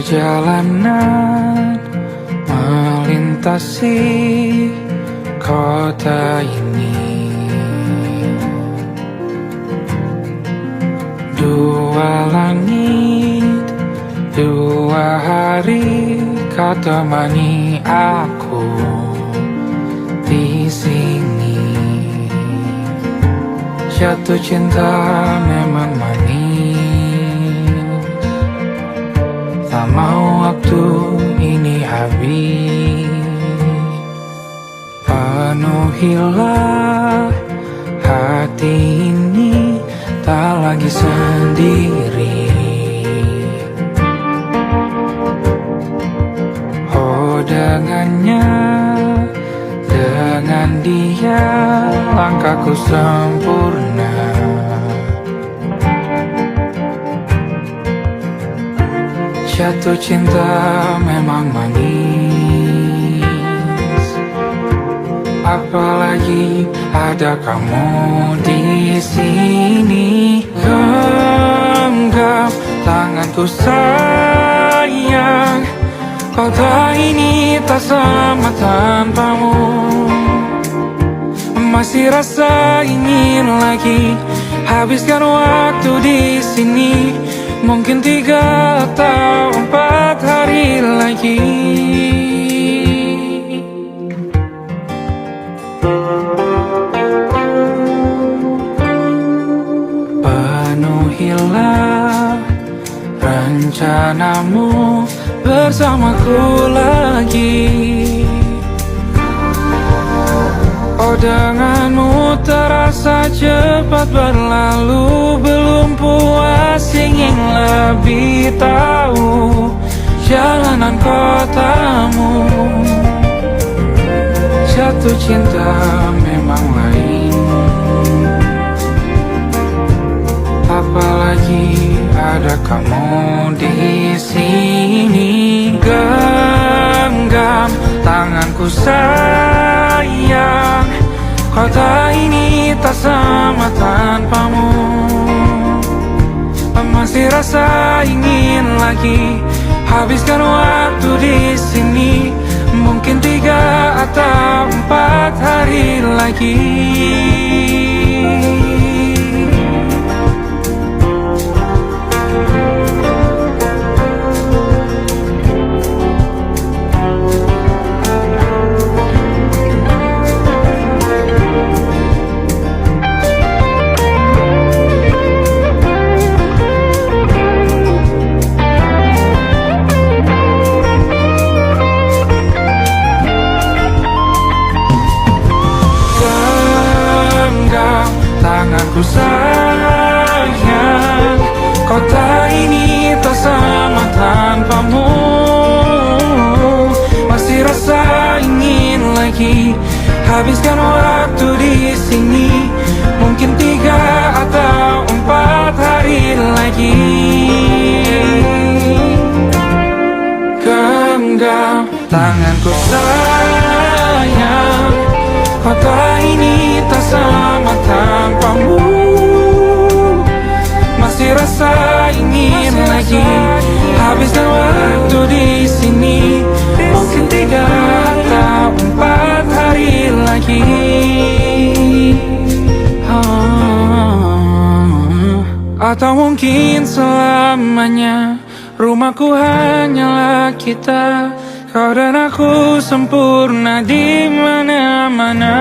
Perjalanan melintasi kota ini, dua langit, dua hari kau temani aku di sini. Jatuh cinta memang manis, tak mau waktu ini habis. Penuhilah hati ini, tak lagi sendiri. Oh dengannya, dengan dia langkahku sempurna. Jatuh cinta memang manis, apalagi ada kamu di sini. Genggam tanganku sayang, kota ini tak sama tanpamu. Masih rasa ingin lagi habiskan waktu di sini. Mungkin 3 atau 4 hari lagi. Penuhilah rencanamu bersamaku lagi. Oh denganmu terasa cepat berlalu, belum puas ingin lebih tahu jalanan kotamu. Jatuh cinta memang lain, apalagi ada kamu di sini. Genggam tanganku sayang, kota ini tak sama tanpamu. Masih rasa ingin lagi habiskan waktu di sini. Mungkin 3 atau 4 hari lagi. Tanganku sayang, kota ini tak sama tanpamu. Masih rasa ingin lagi habiskan waktu di sini. Mungkin 3 atau 4 hari lagi. Genggam tanganku sayang, kota ini tak sama tanpamu. Masih rasa ingin lagi habiskan waktu di sini. Mungkin 3 atau 4 hari lagi. Atau mungkin selamanya. Rumahku hanyalah kita, kau dan aku sempurna di mana-mana.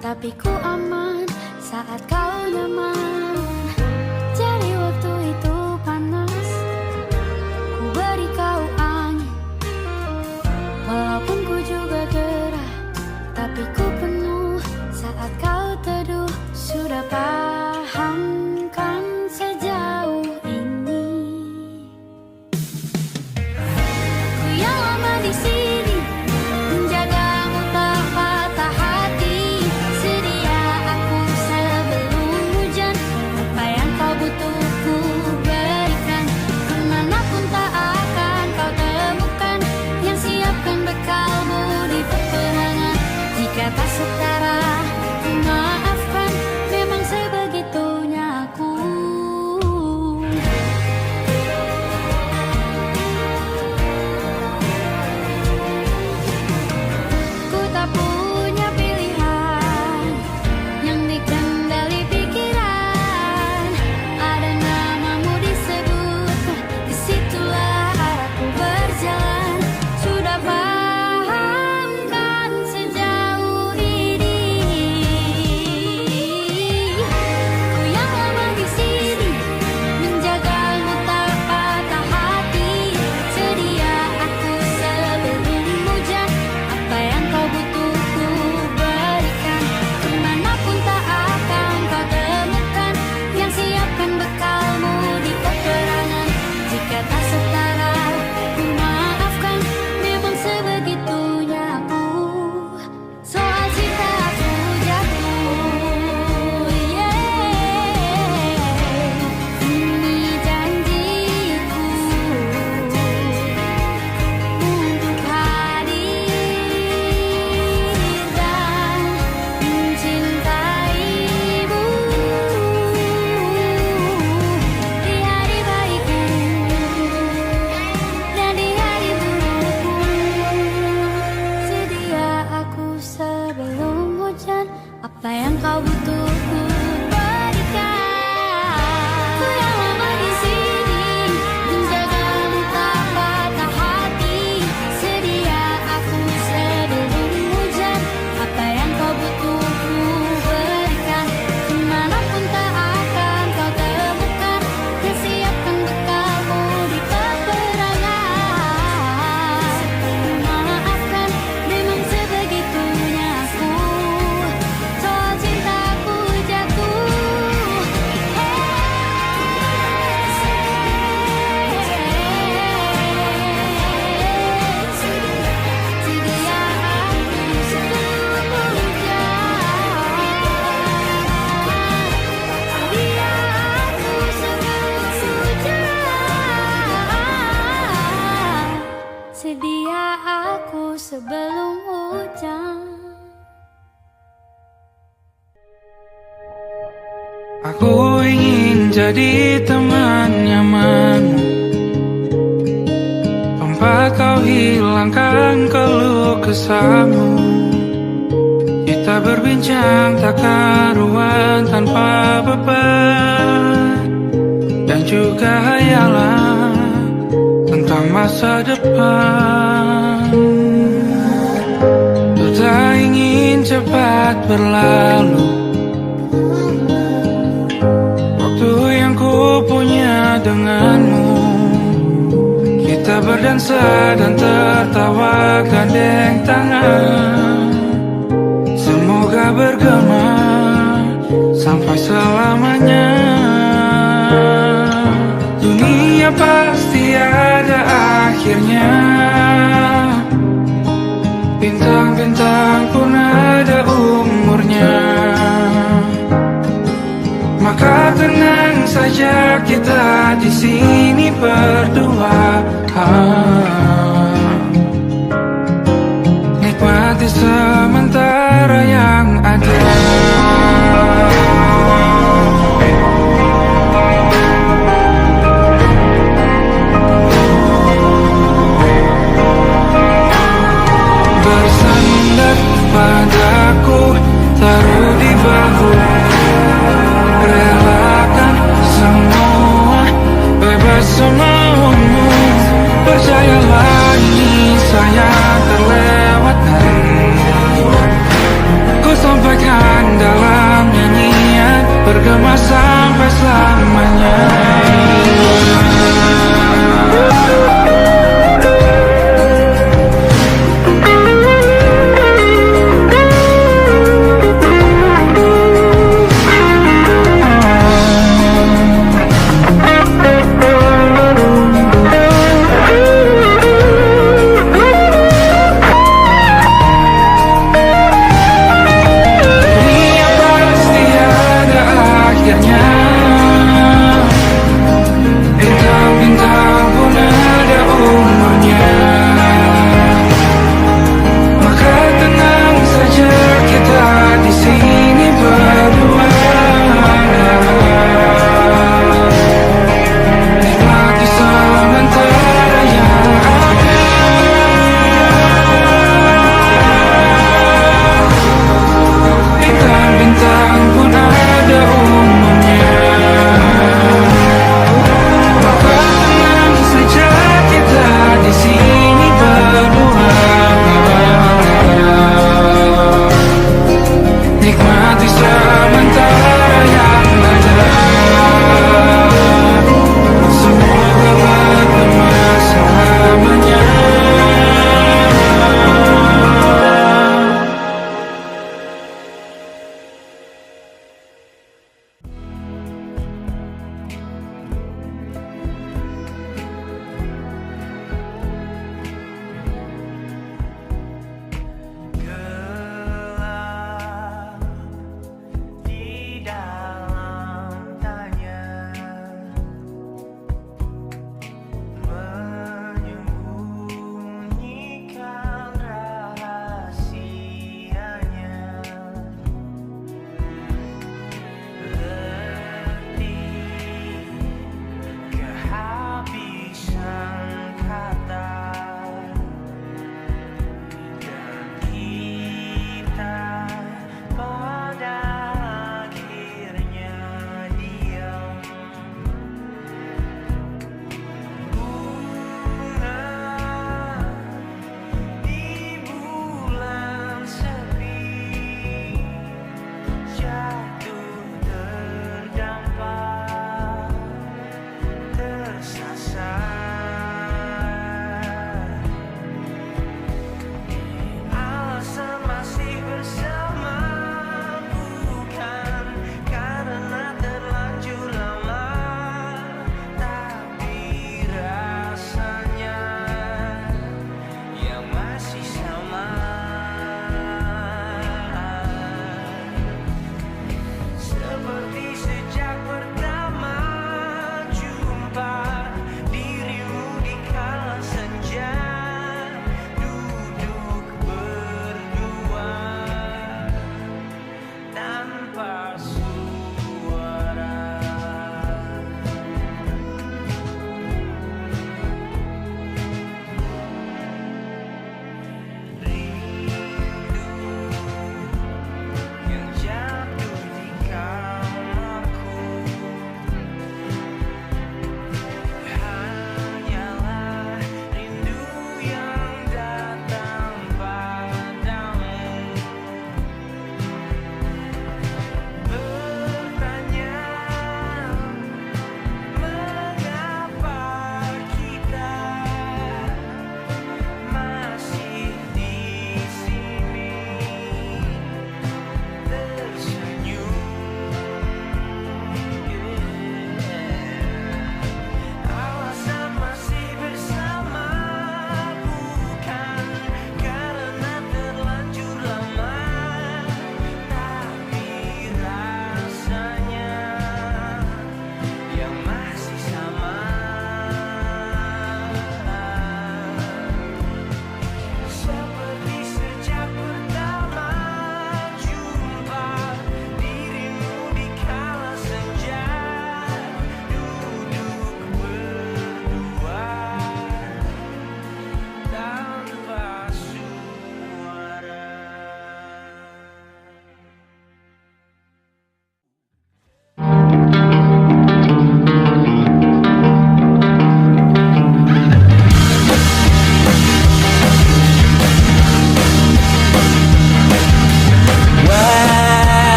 Tapi ku aman saat kau nyaman. Jadi waktu itu panas, ku beri kau angin. Walaupun ku juga gerah, tapi ku penuh saat kau teduh butuh ku berikan. Ku yang lama di sini menjagamu tak patah hati. Sedia aku sebelum hujan. Apa yang kau butuh ku berikan. Kemanapun tak akan kau temukan. Yang siapkan bekalmu di peperangan. Maafkan, memang sebegitunya aku. Soal cintaku jatuh. Sedia aku sebelum hujan. Sedia aku sebelum hujan. Sedia aku sebelum hujan. Aku ingin jadi teman nyaman, tempat kau hilangkan keluh kesahmu. Kita berbincang tak karuan tanpa beban, dan juga hayalan tentang masa depan. Ku tak ingin cepat berlalu. Waktu yang ku punya denganmu, kita berdansa dan tertawa gandeng tangan. Semoga bergema sampai selamanya. Dunia pasti ada akhirnya. Bintang-bintang pun ada umurnya. Maka tenang saja kita di sini berdua. Nikmati sementara yang ada. Bersandar padaku, taruh di bahu. Relakan semua, bebas semaumu. Percayalah ini sayang terlewatkan. Ku sampaikan dalam nyanyian, bergema sampai selamanya. Dunia pasti ada akhirnya.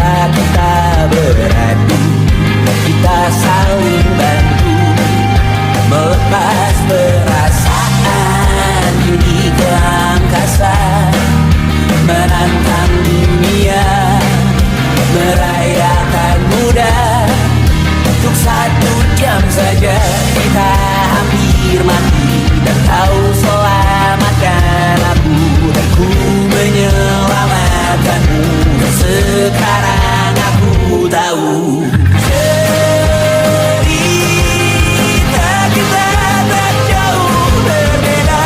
kita beradu, kita saling bantu, melepas perasaan tinggi ke angkasa, menantang dunia, merayakan muda. Untuk 1 jam saja kita hampir mati, dan kau selamatkan aku, dan ku menyelamatkanmu. Dan sekarang aku tahu cerita kita tak jauh berbeda.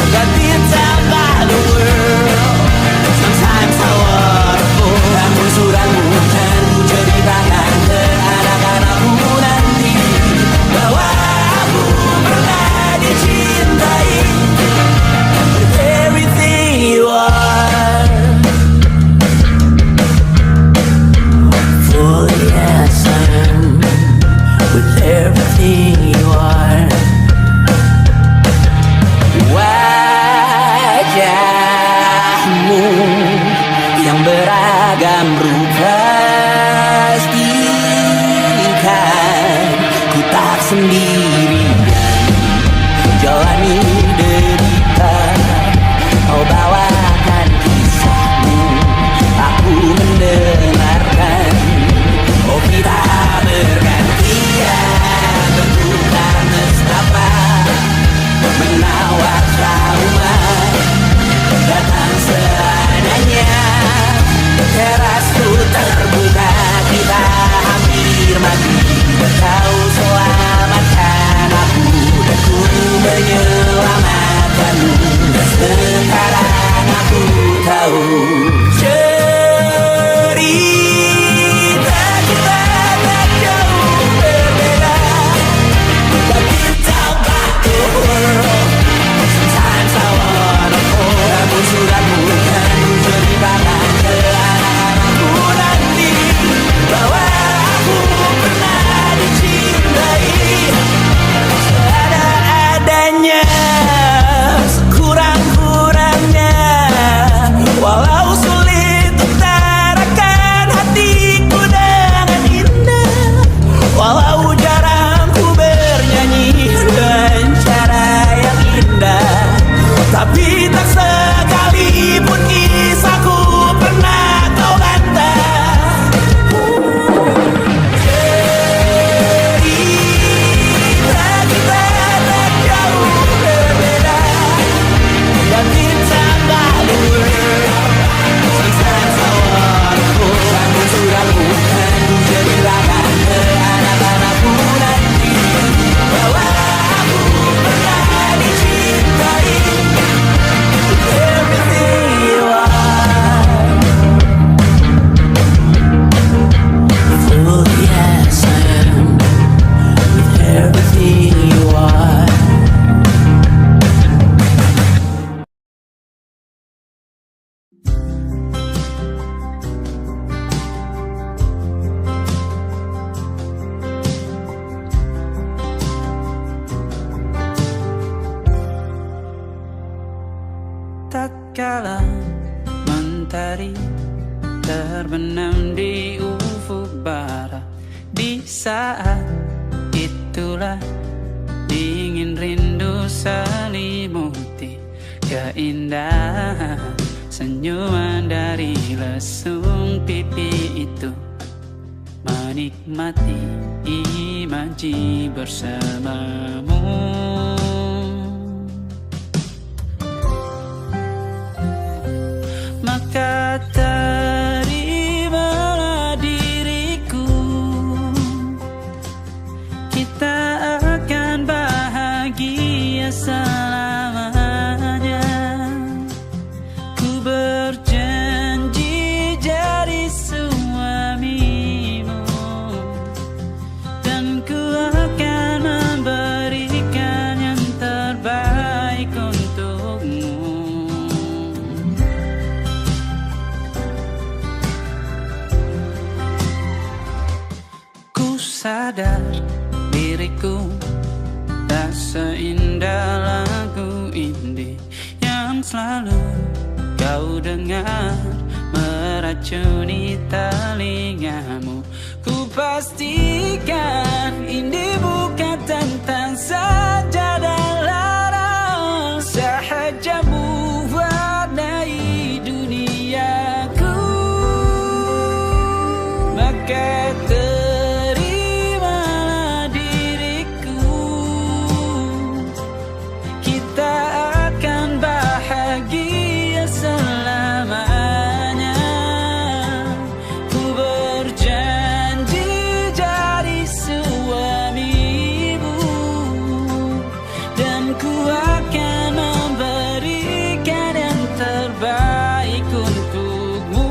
God didn't by the world, sometimes I waterfall. Namun suratmu kan ku ceritakan ke anak-anakku nanti, bahwa aku pernah dicintai with everything you are. Fully as I am, with everything you are. Wajahmu yang beragam rupa pastikan ku tak sendirian jalani derita. Kau bawakan kisahmu, aku mendengarkan. Oh kita bergantian bertukar nestapa, menawar trauma datang seadanya. Terasku terbuka, kita hampir mati, kau selamatkan aku, dan ku menyelamatkanmu. Dan sekarang aku tahu cerita kita tak jauh berbeda. But it's all about the world, sometimes I wanna fall. Namun suratmu kan ku ceritakan ke anak-anakku nanti, bahwa aku pernah dicintai seadanya, sekurang-kurangnya. Walau sulit utarakan hatiku dengan indah, walau jarang ku bernyanyi dengan cara yang indah, tapi tak sekalipun kisahku pernah kau bantah. Cerita kita tak jauh berbeda, dan kita balik sometimes I wanna fall. Namun suratmu kan ku ceritakan ke anak-anakku nanti, bahwa aku pernah dicintai with everything you are. Fully as I am, with everything you are. Tatkala mentari terbenam di ufuk barat, di saat itulah dingin rindu selimuti keindahan senyuman dari lesung pipi itu, menikmati imaji bersamamu. Maka terimalah diriku, kita akan bahagia selamanya. Ku berjanji jadi suamimu, dan ku akan memberikan yang terbaik untukmu. Sadar diriku tak seindah lagu indie yang selalu kau dengar meracuni telingamu. Ku pastikan ini bukan tentang saja dan larang, sahaja mewarnai duniaku. Maka terimalah diriku, kita akan bahagia selamanya. Ku berjanji jadi suamimu, dan ku akan memberikan yang terbaik untukmu.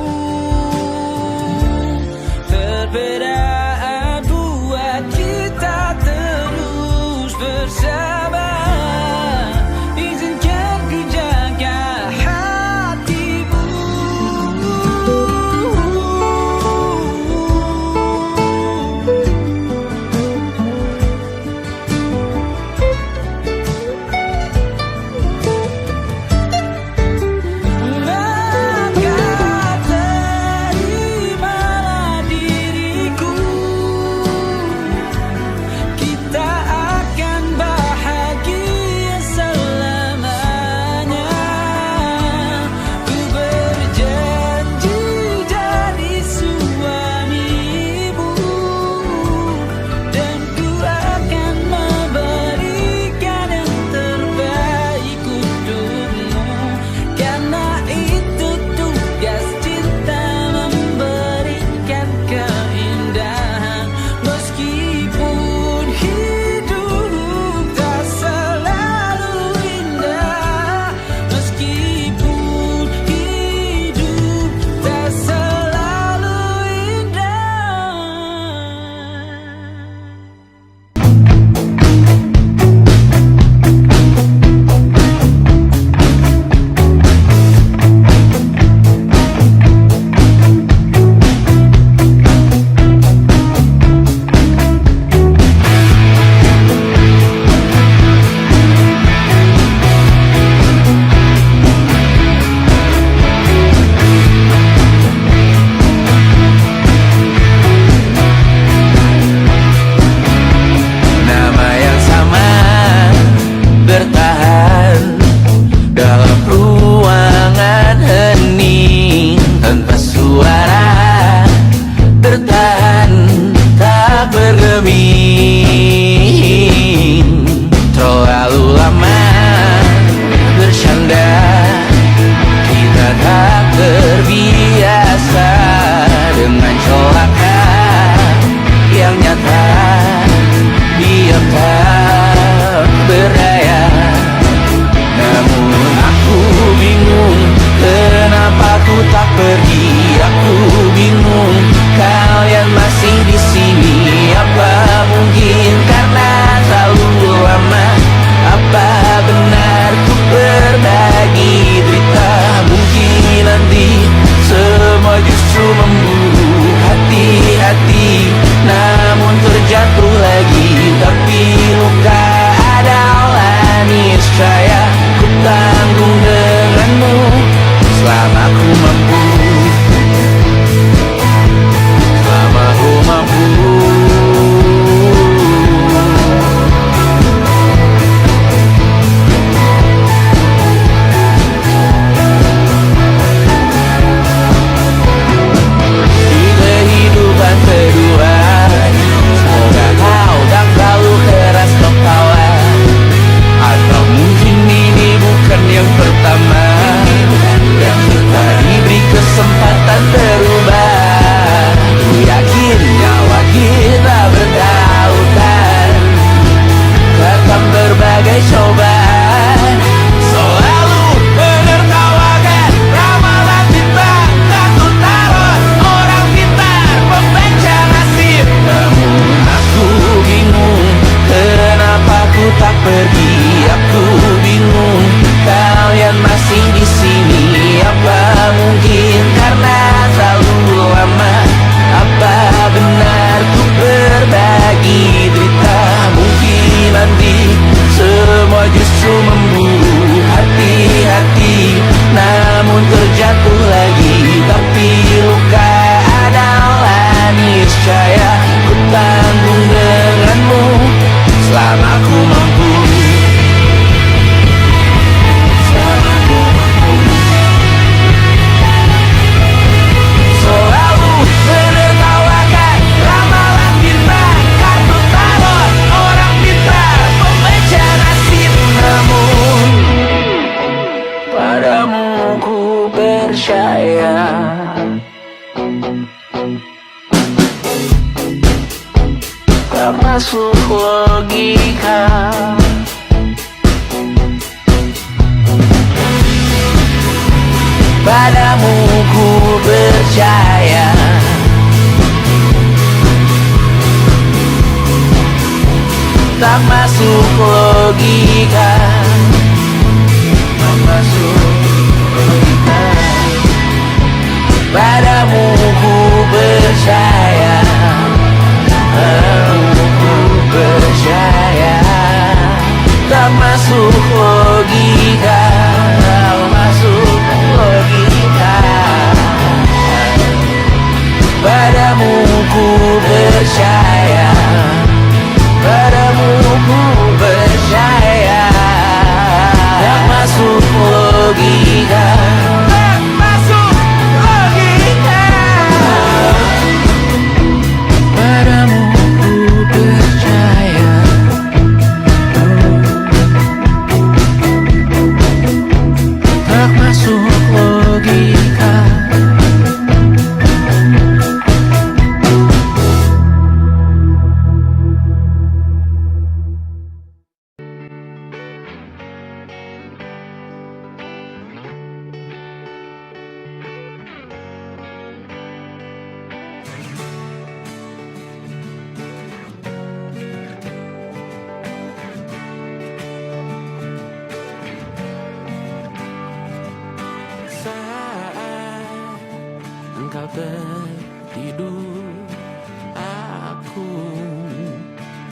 Perbedaan buat kita terus bersama. Izinkan ku jaga hatimu. Maka terimalah diriku, kita akan bahagia selamanya. Ku berjanji jadi suamimu, dan ku akan memberikan yang terbaik untukmu. Karena itu tugas cinta, memberikan keindahan. Meskipun hidup tak selalu indah, meskipun hidup tak selalu indah. Nama yang sama bertahan dalam ruangan hening tanpa suara, tertahan tak bergeming. Terlalu lama bersandar, kita tak terbiasa dengan celaka yang nyata. Diam tak berdaya, namun aku bingung kenapa ku tak pergi. Aku bingung kalian masih di sini. Apa tak masuk logika. Padamu ku percaya, tak masuk logika, tak masuk logika. Padamu ku percaya, padamu ku percaya, tak masuk logika, tak masuk logika. Padamu ku percaya, padamu ku percaya, tak masuk logika, tak masuk logika. Padamu ku percaya, tak masuk logika. Saat engkau tertidur, aku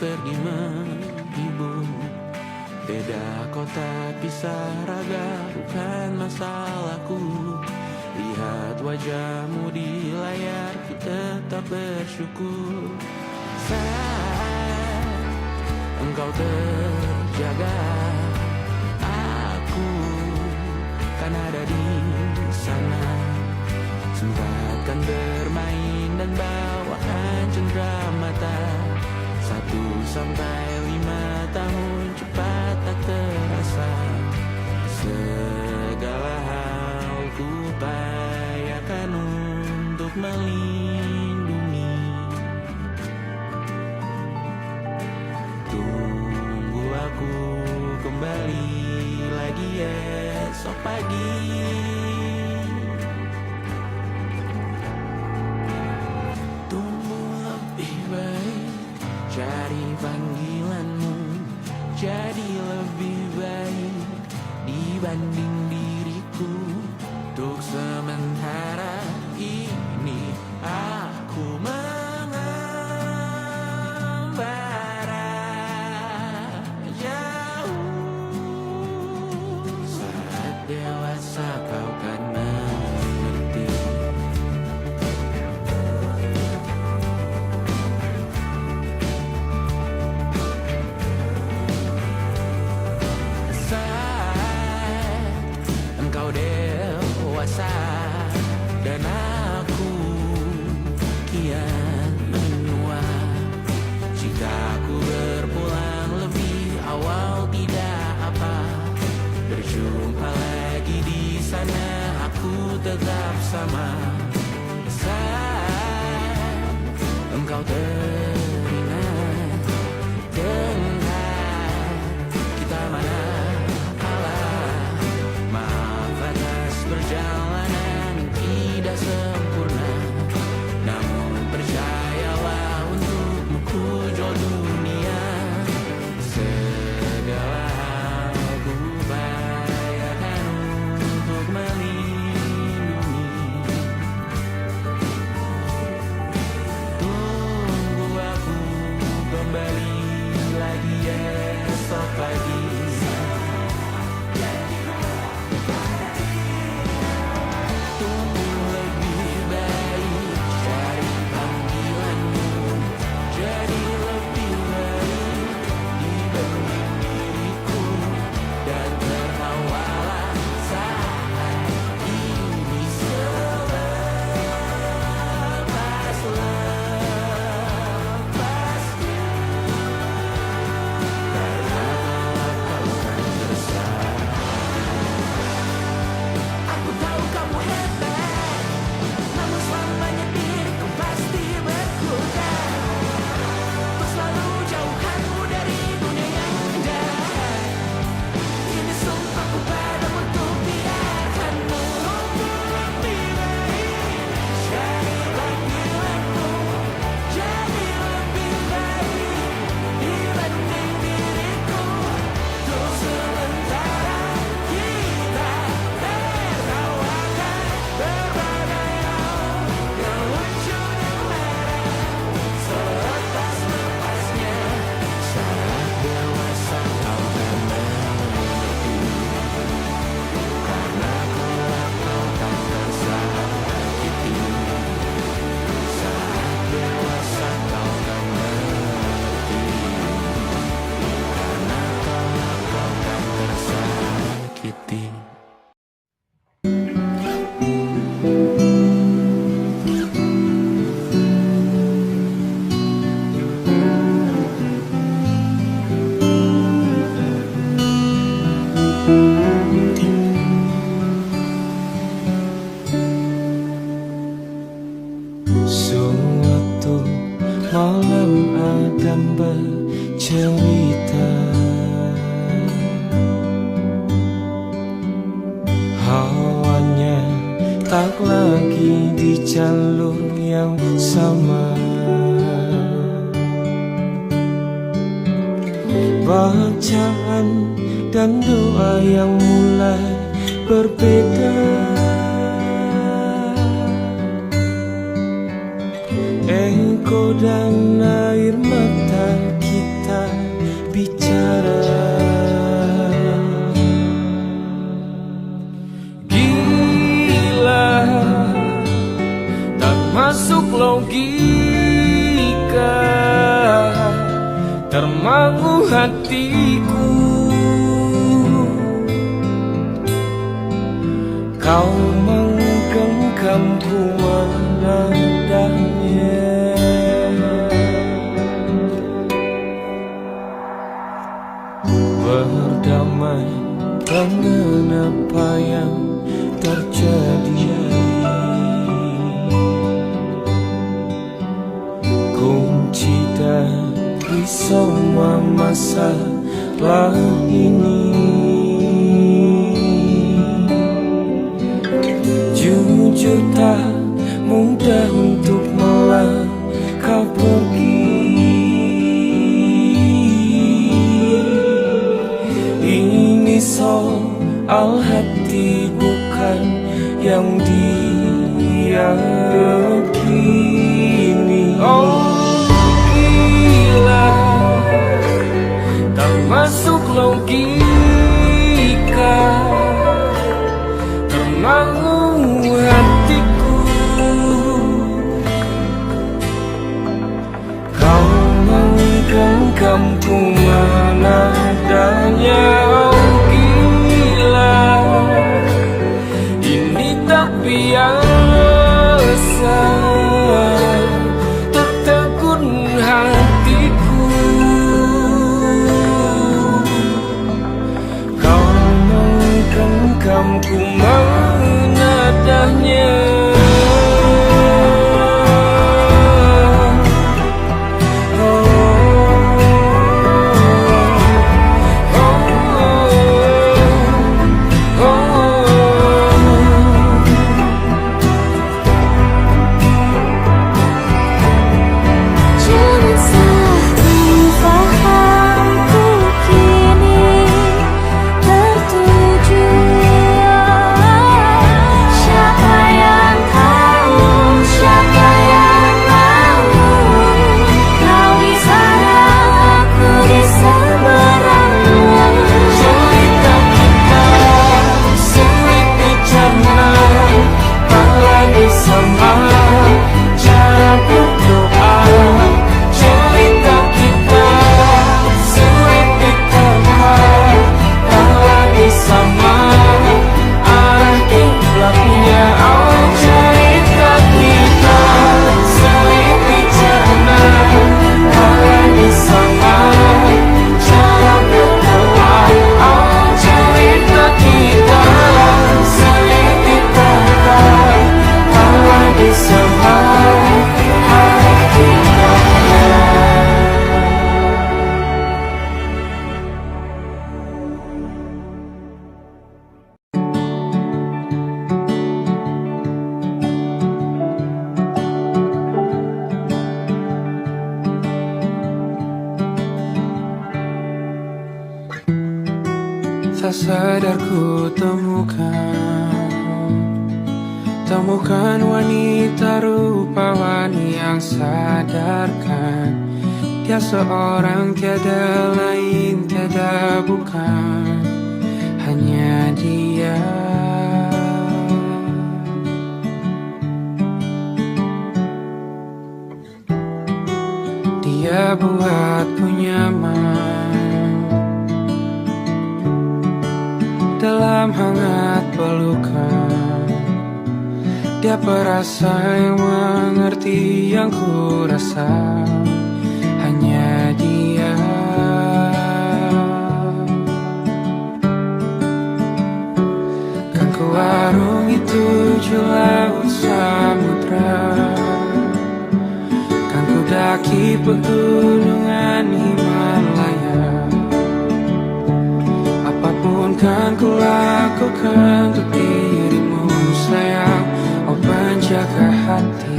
pergi menghibur. Beda kota pisah raga bukan masalahku. Lihat wajahmu di layar, ku tetap bersyukur. Saat engkau terjaga, aku kan ada di sana. Sempatkan bermain dan bawakan cendera mata. 1-5 tahun cepat tak terasa. Segala hal ku upayakan untuk melindungi. Tunggu aku kembali lagi esok pagi. Tumbuh lebih baik, cari panggilanmu, jadi lebih baik dibanding diriku. Untuk sementara ini aku mengembara jauh. Saat dewasa kau kan mengerti. Saat engkau dewasa dan aku kian menua. Jika aku berpulang lebih awal tidak apa. Berjumpa lagi di sana, aku tetap sama. Saat engkau teringat tentang kita mana kalah. Maaf atas perjalanan tidak sempurna, namun percayalah untukmu ku jual dunia. Segala hal ku upayakan untuk melindungi. malam Adam bercerita. Hawanya tak lagi di jalur yang sama. Bacaan dan doa yang mulai berbeda. Engkau dan air mata kita bicara. Gila, tak masuk logika, termangu hatiku. Kau menggenggamku menadanya. Berdamai dengan apa yang terjadi. Kunci dari semua masalah ini. Jujur tak mudah untuk melangkah pergi. Ini soal hati bukan yang diyakini. Oh gila, tak masuk logika, termangu hatiku. Kau menggenggamku menadanya. Oh gila, ini tak biasa, tertegun hatiku. Kau menggenggamku menadanya. Tak sadar ku temukan wanita rupawan yang sadarkan dia seorang, tiada lain, tiada bukan, hanya dia. Dia buatku nyaman dalam hangat pelukan. Dia perasa yang mengerti yang ku rasa, hanya dia. Kan ku arungi 7 laut samudra, kan ku daki pegunungan Himalaya. Apapun kan ku lakukan untuk dirimu sayang, oh penjaga hati.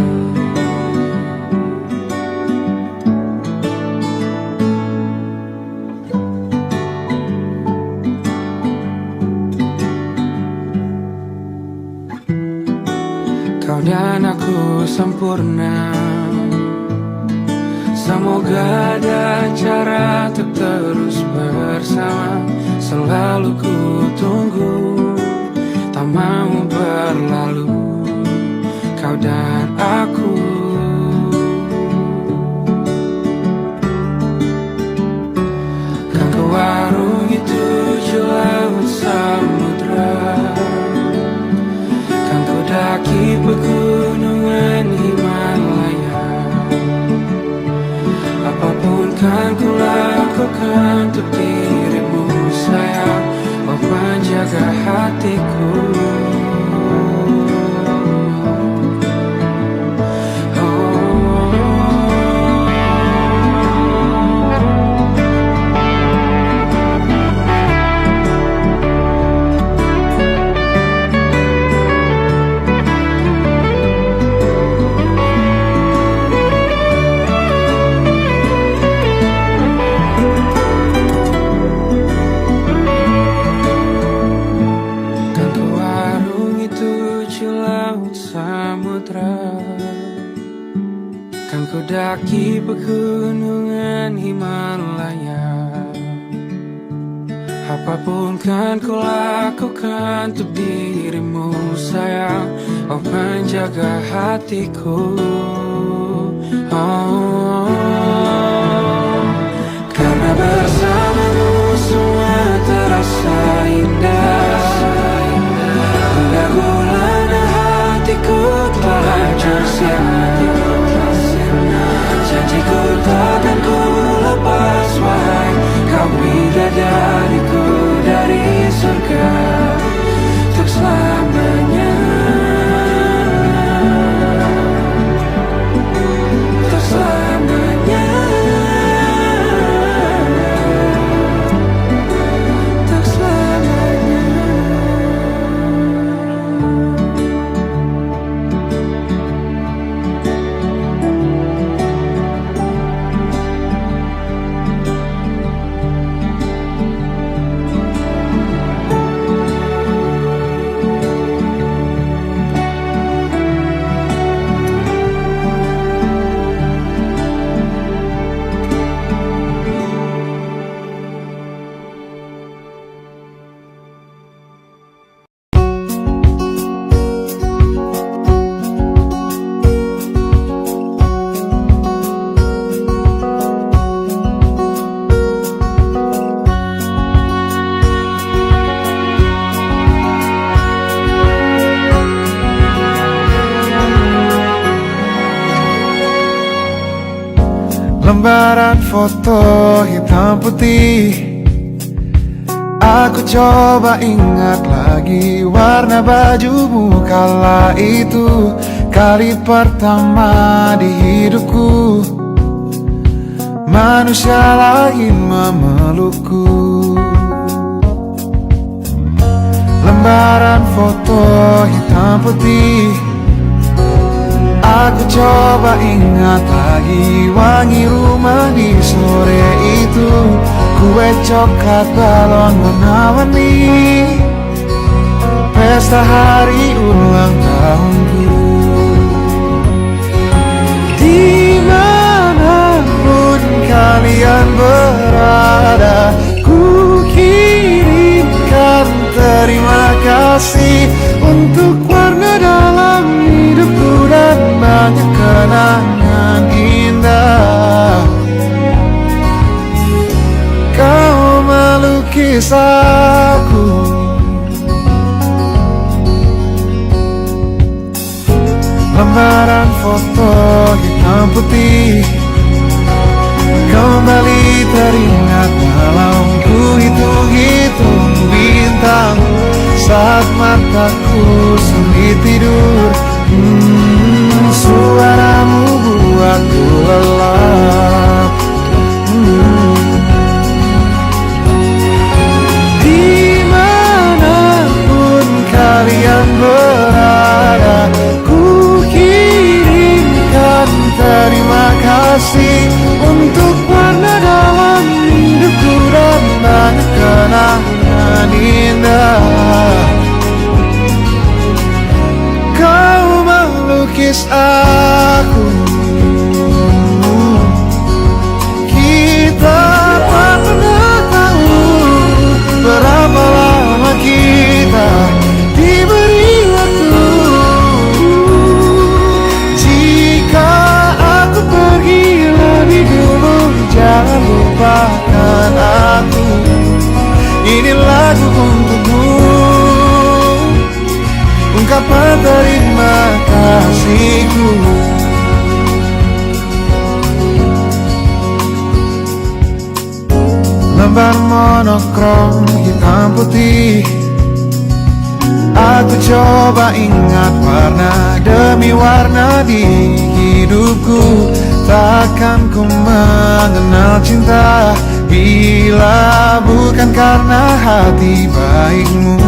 Kau dan aku sempurna, semoga ada cara untuk terus bersama. Selalu ku tunggu, tak mau berlalu, kau dan aku. Kan ku warungi 7 laut samudra, kan ku daki pegunungan Himalaya. Apapun kan ku lakukan untuk dirimu sayang, oh penjaga hatiku. Kan ku daki pegunungan Himalaya. Apapun kan ku lakukan untuk dirimu sayang, oh penjaga hatiku. Oh, karena bersamamu semua terasa indah. Gundah gulana hatiku telah hancur siang. Janjiku takkan ku lepas, wahai kau bidadariku dari surga untuk selamanya, untuk selamanya, untuk selamanya. Lembaran foto hitam putih, aku coba ingat lagi warna bajumu kala itu. Kali pertama di hidupku manusia lain memelukku. Lembaran foto hitam putih, aku coba ingat lagi wangi rumah di sore itu. Kue coklat, balon warna-warni, pesta hari ulang tahunku. Dimanapun kalian berada, ku kirimkan terima kasih untuk warna dalam hidupku dan banyak kenangan indah. Kau melukis aku, lembaran foto hitam putih kembali teringat dalam ku hitung-hitung bintang saat mataku sulit tidur. Suaramu buatku lelah. kasih untuk warna dalam hidupku dan banyak kenangan indah. Kau melukis aku, kita tak pernah tahu berapa lama kita diberi waktu. Jika aku pergi lebih dulu, jangan lupakan aku. Ini lagu untukmu, ungkapan terima kasihku. Lembar monokrom hitam putih, aku coba ingat warna demi warna di hidupku. Takkan ku mengenal cinta bila bukan karena hati baikmu.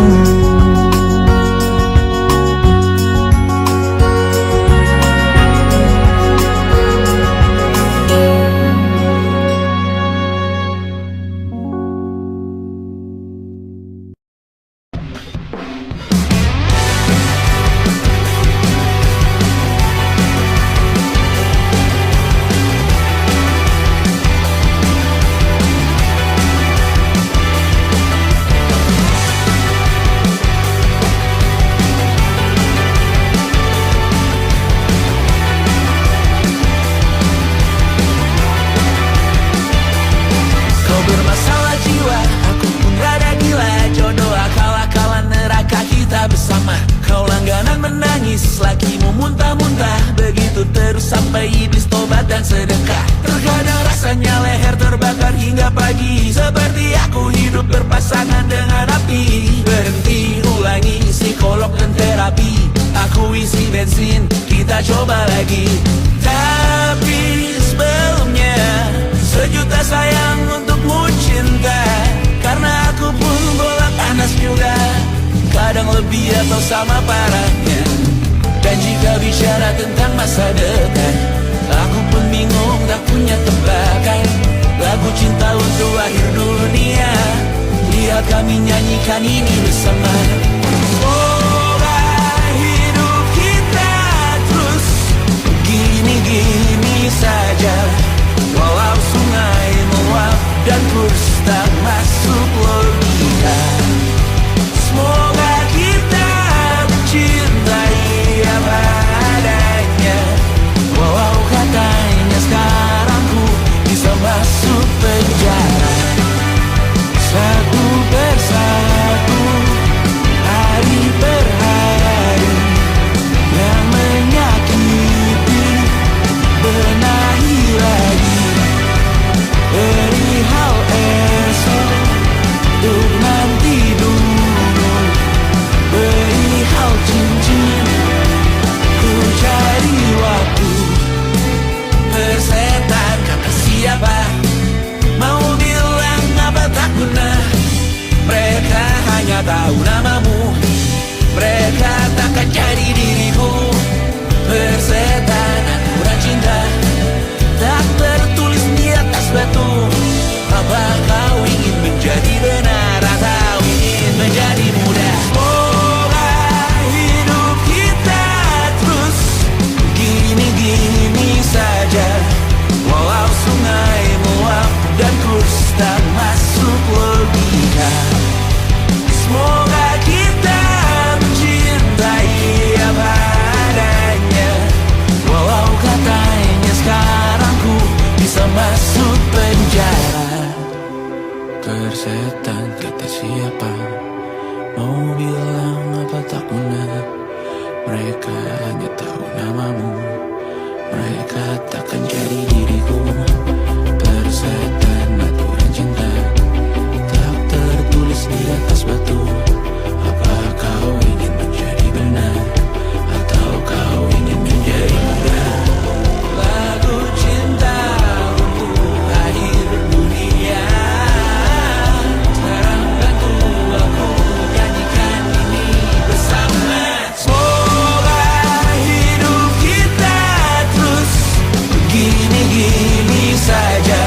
Gini begini saja,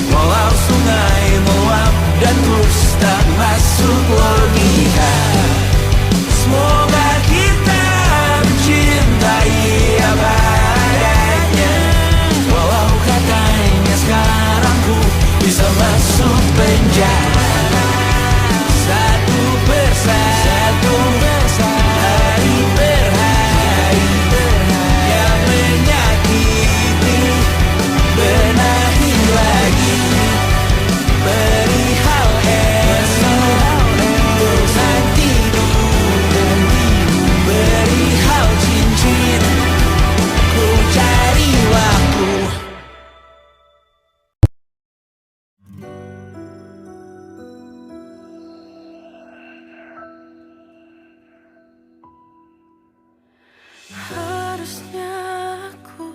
walau sungai meluap dan terus tak masuk logika. Semoga kita mencintai apa adanya, walau katanya sekarang ku bisa masuk penjara. Satu persatu, hari per hari, yang menyakiti benahi lagi. Perihal esok, bosan tidur, perihal cincin, ku cari waktu. Harusnya aku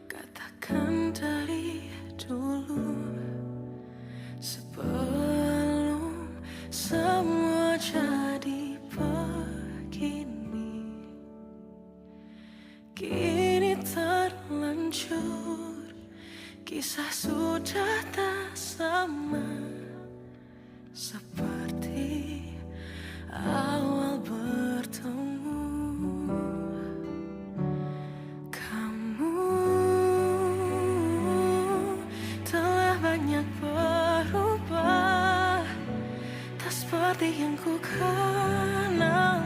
katakan dari dulu, sebelum semua jadi begini. Kini terlanjur, kisah sudah tak sama seperti awal bertemu. Kamu telah banyak berubah, tak seperti yang ku kenal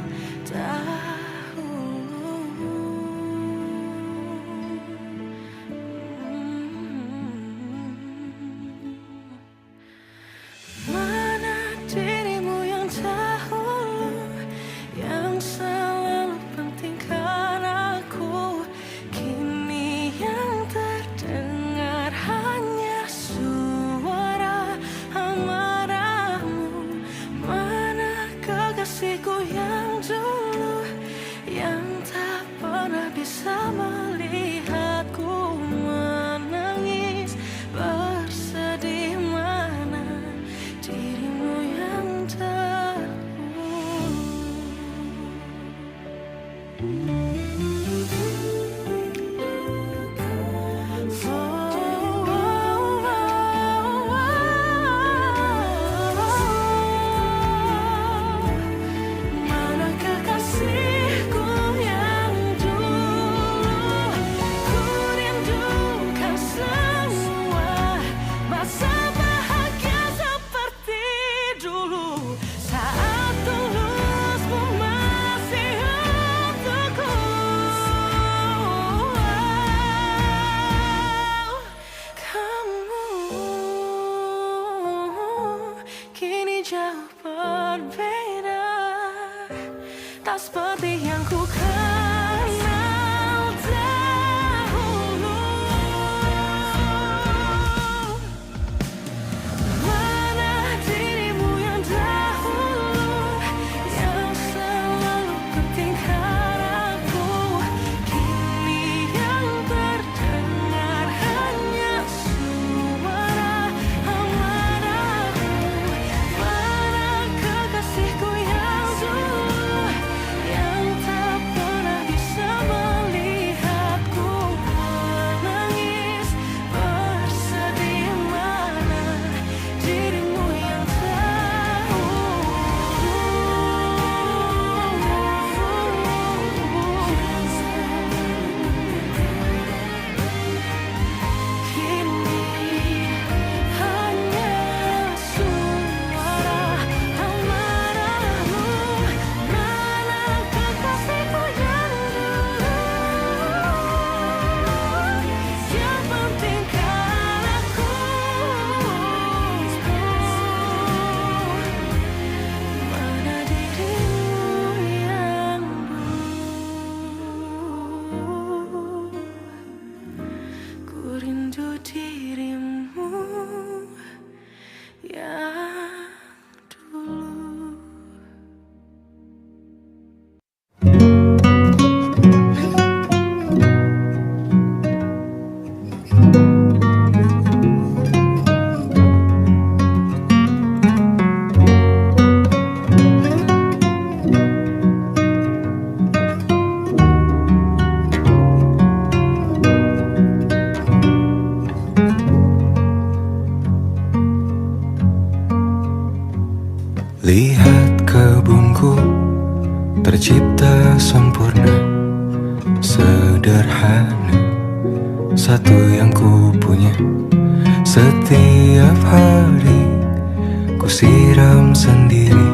dahulu. Mana dirimu yang dahulu, yang selalu pentingkan aku. Kini yang terdengar hanya suara amarahmu. Mana kekasihku yang dulu, yang tak pernah bisa melihatku menangis bersedih. Mana dirimu yang dahulu. Mana kekasihku yang dulu, ku rindukan semua masa bahagia seperti dulu, saat tulusmu masih untukku. Kamu kini jauh berbeda, tak seperti yang ku kenal dahulu. Mana dirimu yang dahulu, yang selalu pentingkan aku. Kini yang terdengar hanya suara amarahmu. Mana kekasihku yang dulu, yang tak pernah bisa melihatku menangis bersedih. Mana dirimu yang kini hanya suara amarahmu. Mana kekasihku yang dulu, yang pentingkan aku. Mana dirimu yang dulu, ku rindu dirimu yang dulu. Aku tercipta sempurna, sederhana, satu yang ku punya. Setiap hari ku siram sendiri.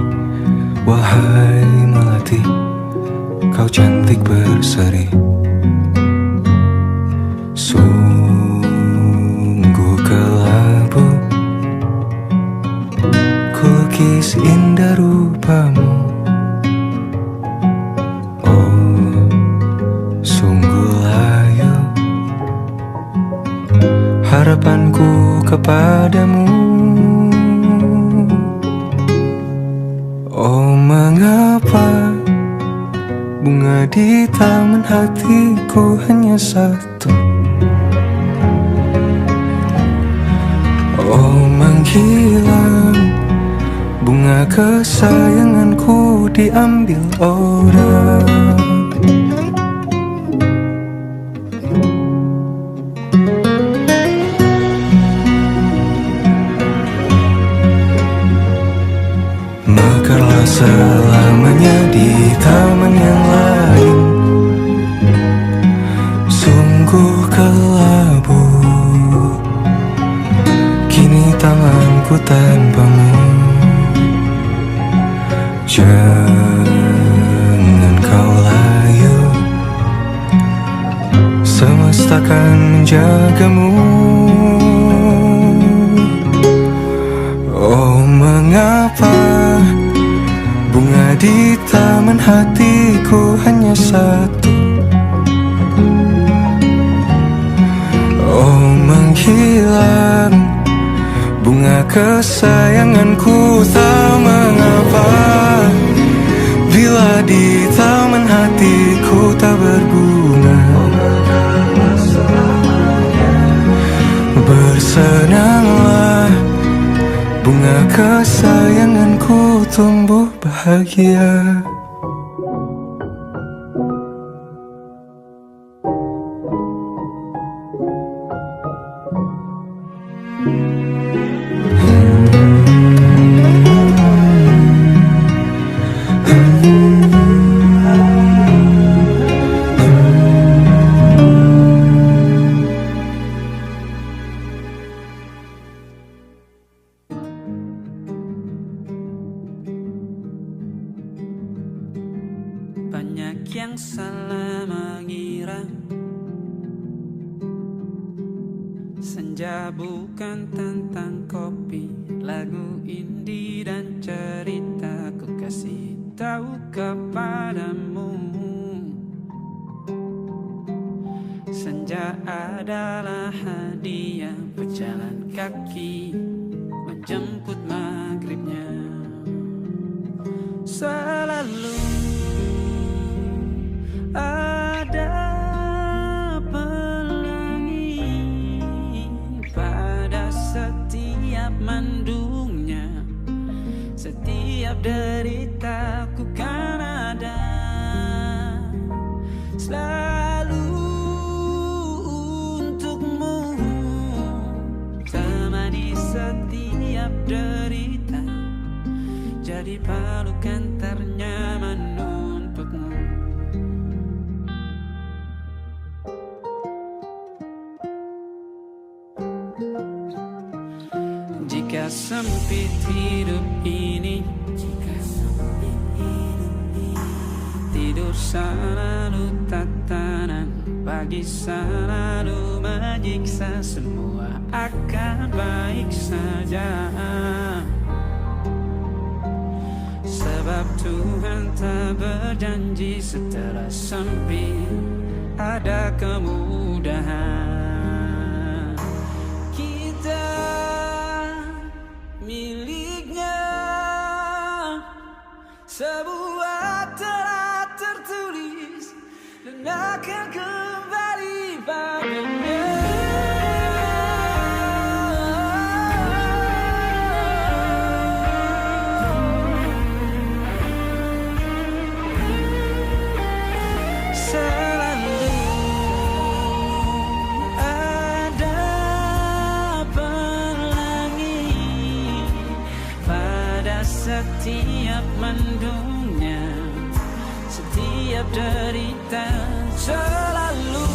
Wahai melati, kau cantik berseri. Sungguh kelabu ku lukis indah rupamu. Oh, sungguh layu harapanku kepadamu. Oh, mengapa bunga di taman hatiku hanya satu? Oh, menghilang bunga kesayanganku diambil orang. Mekarlah selamanya di taman yang lain. Sungguh kelabu kini tamanku tanpamu. Jangan kau layu, semesta akan menjagamu. Oh, mengapa bunga di taman hatiku hanya satu? Oh, menghilang bunga kesayanganku. Tak mengapa bila di taman hatiku tak berbunga. Bersenanglah bunga kesayanganku tumbuh bahagia. Banyak yang salah mengira senja bukan tentang kopi, lagu indie dan cerita. Ku kasih tahu kepadamu, senja adalah hadiah berjalan kaki menjemput maghribnya. Selalu ada pelangi pada setiap mendungnya. Setiap deritaku kan ada selalu untukmu, temani setiap derita, jadi pelukan ternyaman untukmu. Jika sempit hidup ini, tidur selalu tatanan, pagi selalu menyiksa, semua akan baik saja. Sebab Tuhan tak berjanji setelah sempit ada kemudahan. Kita miliknya sebuah telah tertulis dan akan kembali padanya. Selalu ada pelangi pada setiap mendungnya. derita selalu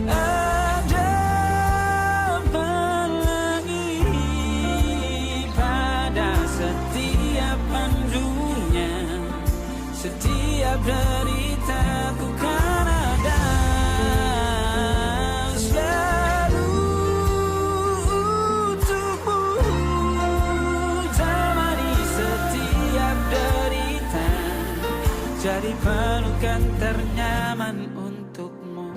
ada pelangi pada setiap pandunya. Setiap deritaku kan ada selalu untukmu, temani setiap derita, jadi pelukan ternyaman untukmu.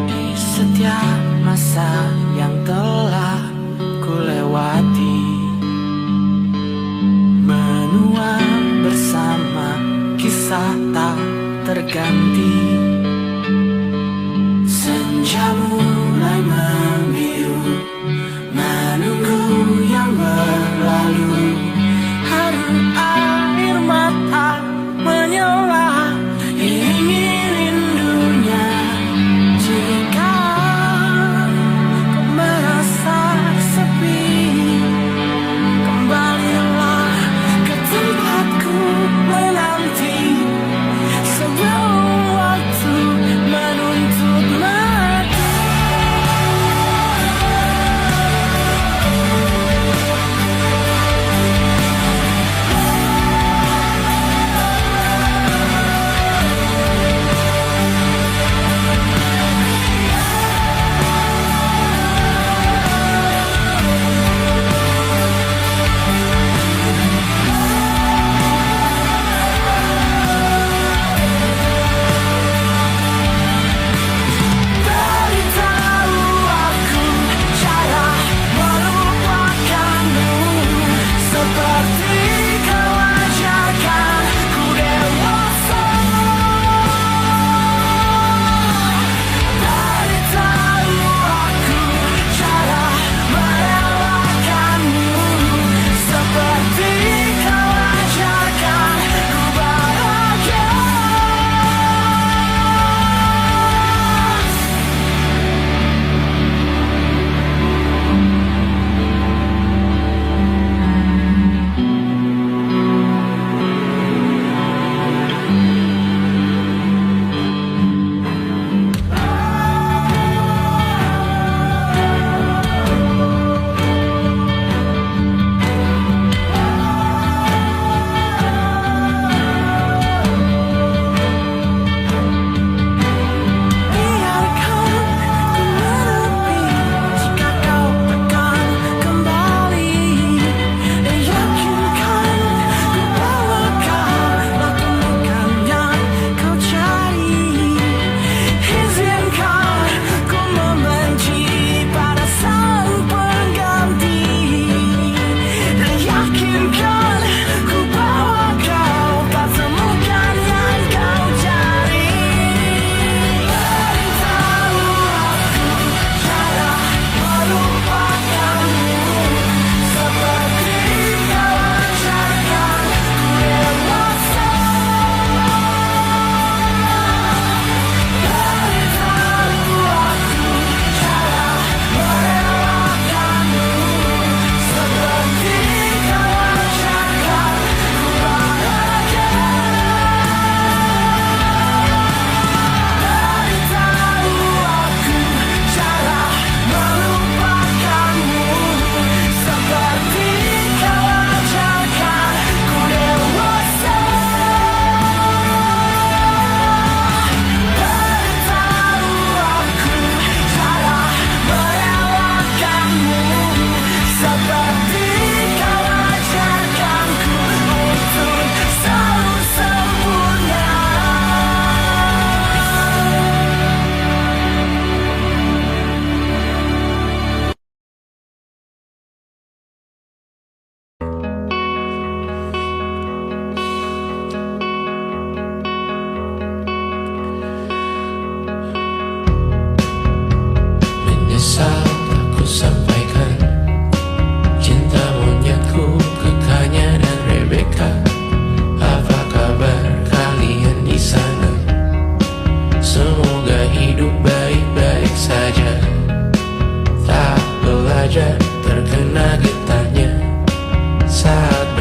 Di setiap masa yang telah ku lewati, menua bersama kisah tak terganti. Senja mulai membiru, menunggu yang berlalu. Haru air mata menyela, ingin rindunya. Jika kau merasa sepi, kembalilah ke tempatku menanti, sebelum waktu menuntut mati. Beritahu aku cara melupakanmu, seperti kau ajarkan ku dewasa. Beritahu aku cara merelakanmu, seperti kau ajarkan ku bahagia.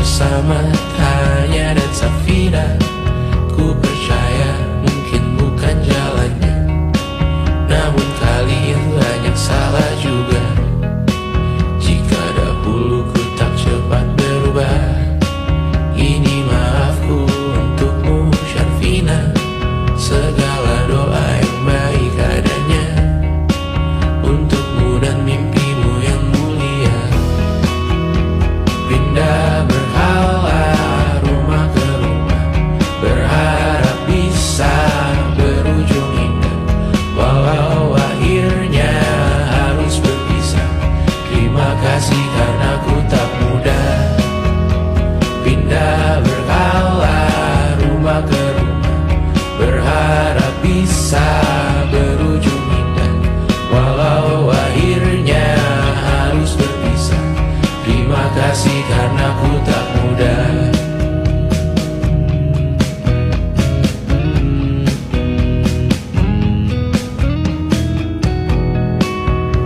bersama Tanya dan Safira. Ku percaya mungkin bukan jalannya, namun kalian banyak salah juga. Jika dahulu ku tak cepat berubah, ini maafku untukmu Syarifina. Segala doa yang baik adanya untukmu dan mimpimu yang mulia. Pindah berhala rumah ke rumah, berharap bisa berujung indah. Walau akhirnya harus berpisah, terima kasih karena ku tak mudah. Pindah berhala rumah ke rumah, berharap bisa berujung indah. Walau akhirnya harus berpisah, terima kasih karena ku tak mudah.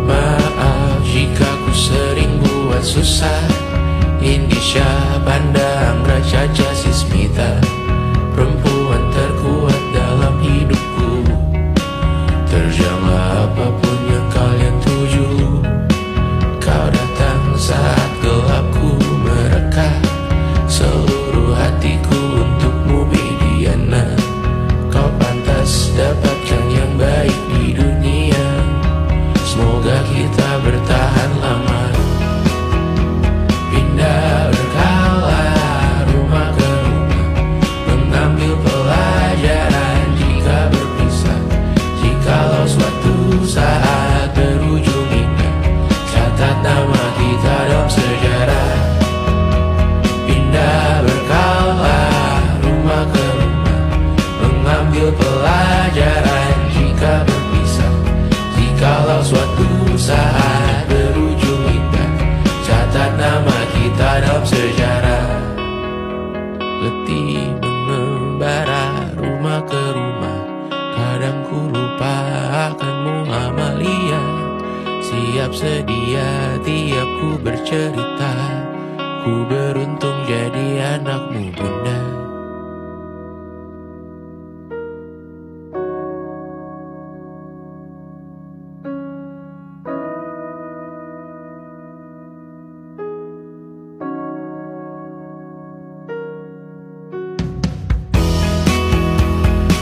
Maaf jika ku sering buat susah. Indisha Banda Anggra Caca Sismita, perempuan terkuat dalam hidupku. Terjanglah apapun yang kalian tuju. Kau datang saat gelapku mereka, seluruh hatiku untukmu Bidiana. Kau pantas dapatkan yang baik di dunia, semoga kita bertahan lama. Pindah berkala rumah ke rumah, mengambil pelajaran jika berpisah. Jikalau suatu saat berujung indah, catat nama kita dalam sejarah. Pindah berkala rumah ke rumah, mengambil pelajaran jika berpisah. Jikalau suatu saat berujung indah, catat nama kita dalam sejarah. Letih mengembara rumah ke rumah, kadang ku lupa akanmu Amalia. Siap sedia tiap ku bercerita, ku beruntung jadi anakmu bunda.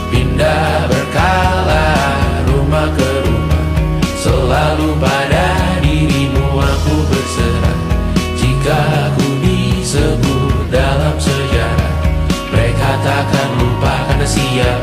Pindah berkala rumah ke rumah, selalu pada dirimu aku berserah. Jika aku disebut dalam sejarah, mereka takkan lupa karena siap